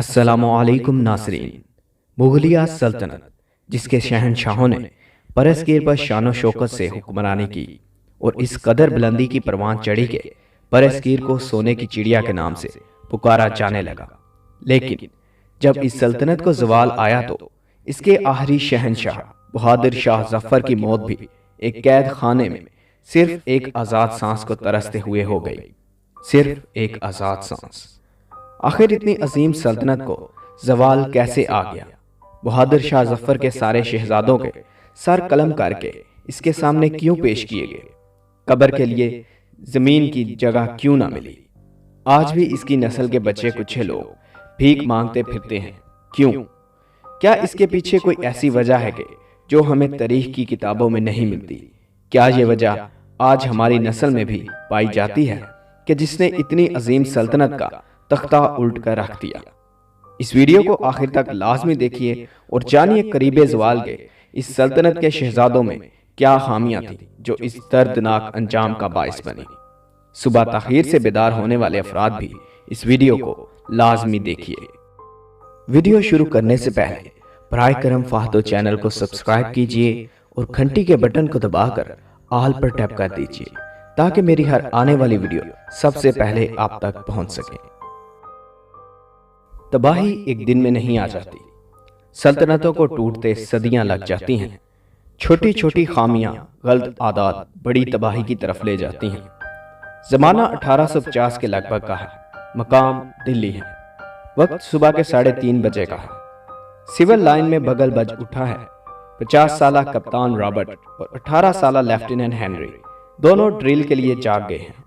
السلام علیکم ناظرین۔ مغلیہ سلطنت جس کے شہنشاہوں نے برصغیر پر شان و شوکت سے حکمرانی کی اور اس قدر بلندی کی پروان چڑھی کہ برصغیر کو سونے کی چڑیا کے نام سے پکارا جانے لگا، لیکن جب اس سلطنت کو زوال آیا تو اس کے آخری شہنشاہ بہادر شاہ ظفر کی موت بھی ایک قید خانے میں صرف ایک آزاد سانس کو ترستے ہوئے ہو گئی۔ صرف ایک آزاد سانس۔ آخر اتنی عظیم سلطنت کو زوال کیسے آ گیا؟ بہادر شاہ ظفر کے سارے شہزادوں کے سر قلم کر کے اس کے سامنے کیوں پیش کیے گئے؟ قبر کے لیے زمین کی جگہ کیوں نہ ملی؟ آج بھی اس کی نسل کے بچے کچھ لوگ بھیک مانگتے پھرتے ہیں، کیوں؟ کیا اس کے پیچھے کوئی ایسی وجہ ہے کہ جو ہمیں تاریخ کی کتابوں میں نہیں ملتی؟ کیا یہ وجہ آج ہماری نسل میں بھی پائی جاتی ہے کہ جس نے اتنی عظیم سلطنت کا تختہ الٹ کر رکھ دیا؟ اس ویڈیو کو آخر تک لازمی دیکھیے اور جانیے قریب زوال کے اس سلطنت کے شہزادوں میں کیا خامیاں تھیں جو اس دردناک انجام کا باعث بنی۔ صبح تاخیر سے بیدار ہونے والے افراد بھی اس ویڈیو کو لازمی دیکھیے۔ ویڈیو شروع کرنے سے پہلے برائے کرم فہد چینل کو سبسکرائب کیجئے اور گھنٹی کے بٹن کو دبا کر آل پر ٹیپ کر دیجئے تاکہ میری ہر آنے والی ویڈیو سب سے پہلے آپ تک پہنچ سکے۔ تباہی ایک دن میں نہیں آ جاتی، سلطنتوں کو ٹوٹتے صدیاں لگ جاتی ہیں۔ چھوٹی چھوٹی خامیاں، غلط عادات بڑی تباہی کی طرف لے جاتی ہیں۔ زمانہ 1850 کے لگ بھگ کا ہے، مقام دلی ہے، وقت صبح کے 3:30 بجے کا ہے۔ سول لائن میں بغل بج اٹھا ہے۔ 50 سالہ کپتان رابرٹ اور 18 سالہ لیفٹیننٹ ہنری دونوں ڈرل کے لیے جاگ گئے ہیں۔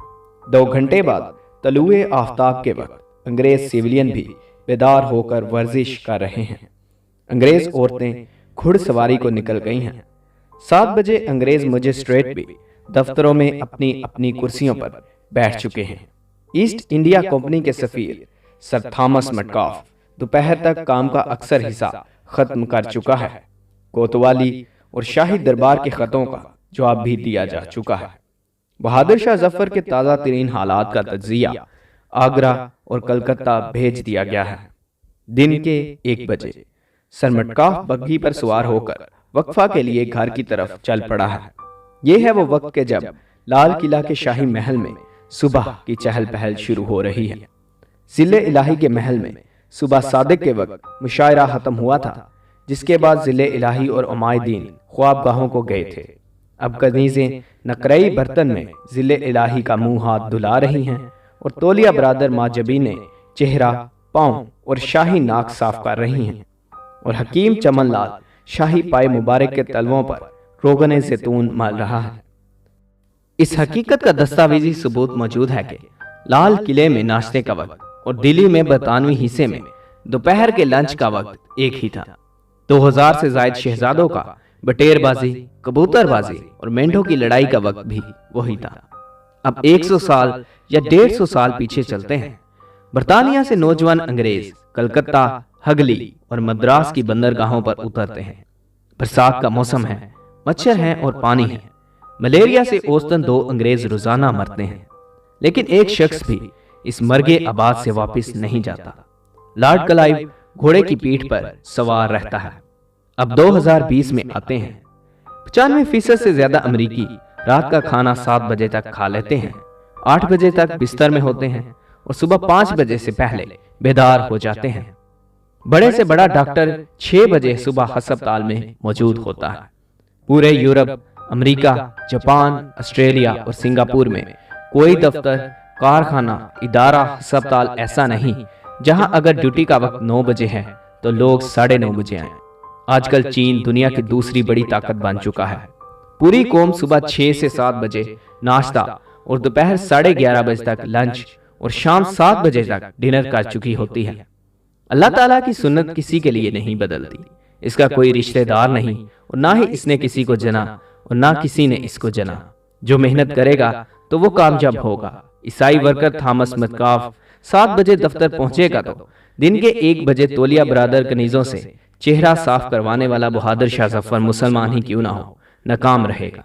2 گھنٹے بعد طلوع آفتاب کے وقت انگریز سیولین بھی بیدار ہو کر ورزش کر رہے ہیں۔ انگریز عورتیں گھڑ سواری کو نکل گئی ہیں۔ 7 بجے انگریز مجسٹریٹ بھی دفتروں میں اپنی اپنی کرسیوں پر بیٹھ چکے ہیں۔ ایسٹ انڈیا کمپنی کے سفیر سر تھامس مٹکاف دوپہر تک کام کا اکثر حصہ ختم کر چکا ہے۔ کوتوالی اور شاہی دربار کے خطوں کا جواب بھی دیا جا چکا ہے۔ بہادر شاہ ظفر کے تازہ ترین حالات کا تجزیہ آگرہ اور کلکتہ بھیج دیا گیا ہے۔ دن کے 1 بجے سر مٹکاف بگھی پر سوار ہو کر وقفہ کے لیے گھر کی طرف چل پڑا ہے۔ یہ ہے وہ وقت کہ جب لال قلعہ کے شاہی محل میں صبح کی چہل پہل شروع ہو رہی ہے۔ ضلع الہی کے محل میں صبح صادق کے وقت مشاعرہ ختم ہوا تھا، جس کے بعد ضلع الہی اور عمائدین خوابگاہوں کو گئے تھے۔ اب کنیزیں نقرئی برتن میں ضلع الہی کا منہ ہاتھ دھلا رہی ہیں اور تولیہ برادر ماجبی نے چہرہ، پاؤں اور شاہی ناک صاف کر رہی ہیں، اور حکیم چمن لال شاہی پائے مبارک کے تلووں پر روغن زیتون مل رہا ہے۔ اس حقیقت کا دستاویزی ثبوت موجود ہے کہ لال قلعے میں ناشتے کا وقت اور دلی میں برطانوی حصے میں دوپہر کے لنچ کا وقت ایک ہی تھا۔ 2000 سے زائد شہزادوں کا بٹیر بازی، کبوتر بازی اور مینڈھوں کی لڑائی کا وقت بھی وہی تھا۔ اب 100 سال یا 150 سال پیچھے چلتے ہیں۔ برطانیہ سے نوجوان انگریز کلکتہ، ہگلی اور مدراس کی بندرگاہوں پر اترتے ہیں۔ برسات کا موسم ہے، مچھر ہیں اور پانی ہے۔ ملیریا سے اوسطاً 2 انگریز روزانہ مرتے ہیں، لیکن ایک شخص بھی اس مرگے آباد سے واپس نہیں جاتا۔ لارڈ کلائیو گھوڑے کی پیٹھ پر سوار رہتا ہے۔ اب 2020 میں آتے ہیں۔ 95% سے زیادہ امریکی رات کا کھانا 7 بجے تک کھا لیتے ہیں، 8 بجے تک بستر میں ہوتے ہیں اور صبح 5 بجے سے پہلے بیدار ہو جاتے ہیں۔ بڑے سے بڑا ڈاکٹر 6 بجے صبح ہسپتال میں موجود ہوتا ہے۔ پورے یورپ، امریکہ، جاپان، آسٹریلیا اور سنگاپور میں کوئی دفتر، کارخانہ، ادارہ، ہسپتال ایسا نہیں جہاں اگر ڈیوٹی کا وقت 9 بجے ہے تو لوگ 9:30 بجے آئیں۔ آج کل چین دنیا کی دوسری بڑی طاقت بن چکا ہے۔ پوری قوم صبح 6 سے 7 بجے ناشتہ اور دوپہر 11:30 بجے تک لنچ اور شام 7 بجے تک ڈنر کر چکی ہوتی ہے۔ اللہ تعالیٰ کی سنت کسی کے لیے نہیں بدلتی۔ اس کا کوئی رشتہ دار نہیں اور نہ ہی اس نے کسی کو جنا اور نہ کسی نے اس کو جنا۔ جو محنت کرے گا تو وہ کامیاب ہوگا۔ عیسائی ورکر تھامس مٹکاف 7 بجے دفتر پہنچے گا تو دن کے 1 بجے تولیہ برادر کنیزوں سے چہرہ صاف کروانے والا بہادر شاہ ظفر مسلمان ہی کیوں نہ ہو، ناکام رہے گا۔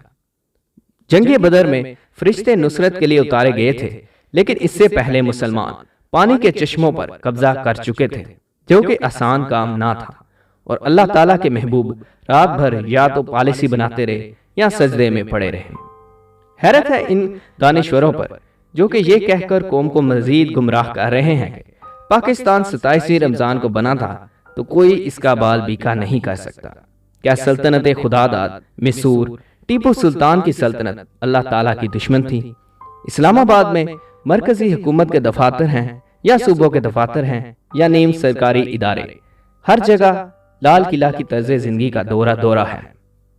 جنگ بدر میں فرشتے نصرت کے لیے اتارے گئے تھے، لیکن اس سے پہلے مسلمان پانی کے چشموں پر قبضہ کر چکے تھے۔ جو کہ آسان کام نہ تھا، اور اللہ تعالیٰ کے محبوب رات بھر یا تو پالیسی بناتے رہے یا سجدے میں پڑے رہے۔ حیرت ہے ان دانشوروں پر جو کہ یہ کہہ کر قوم کو مزید گمراہ کر رہے ہیں کہ پاکستان 27 رمضان کو بنا تھا تو کوئی اس کا بال بیکا نہیں کر سکتا۔ کیا سلطنت خداداد، مسور، ٹیپو سلطان کی سلطنت اللہ تعالیٰ کی دشمن تھی؟ اسلام آباد میں مرکزی حکومت کے دفاتر ہیں یا صوبوں کے دفاتر ہیں یا نیم سرکاری ادارے، ہر جگہ لال قلعہ کی طرز زندگی کا دورہ ہے۔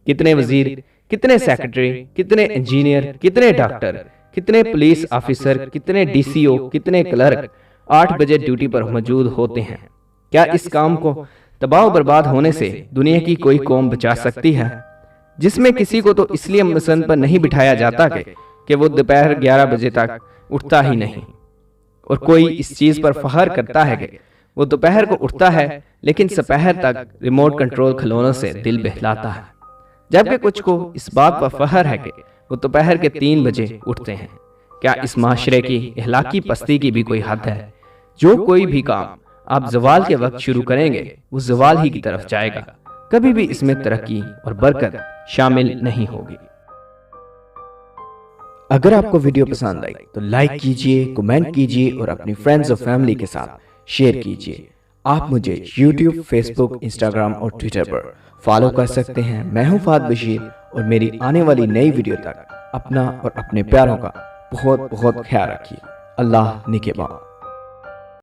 کتنے وزیر، کتنے سیکرٹری، کتنے انجینئر، کتنے ڈاکٹر، کتنے پولیس آفیسر، کتنے ڈی سی او، کتنے کلرک 8 بجے ڈیوٹی پر موجود ہوتے ہیں۔ کیا اس کام کو تباہ و برباد ہونے سے دنیا کی کوئی قوم بچا سکتی ہے؟ جس میں کسی کو تو اس لیے مسند پر نہیں بٹھایا جاتا کہ وہ دوپہر 11 بجے تک اٹھتا ہی نہیں، اور کوئی اس چیز پر فخر کرتا ہے کہ وہ دوپہر کو اٹھتا ہے لیکن سپہر تک ریموٹ کنٹرول کھلونوں سے دل بہلاتا ہے، جبکہ کچھ کو اس بات پر فخر ہے کہ وہ دوپہر کے 3 بجے اٹھتے ہیں۔ کیا اس معاشرے کی اخلاقی پستی کی بھی کوئی حد ہے؟ جو کوئی بھی کام آپ زوال کے وقت شروع کریں گے وہ زوال ہی کی طرف جائے گا، کبھی بھی اس میں ترقی اور برکت شامل نہیں ہوگی۔ اگر آپ کو ویڈیو پسند آئی تو لائک کیجئے، کمنٹ کیجئے اور اپنی فرینڈز اور فیملی کے ساتھ شیئر کیجئے۔ آپ مجھے یوٹیوب، فیس بک، انسٹاگرام اور ٹویٹر پر فالو کر سکتے ہیں۔ میں ہوں فہد بشیر، اور میری آنے والی نئی ویڈیو تک اپنا اور اپنے پیاروں کا بہت بہت خیال رکھیے۔ اللہ نگہباں۔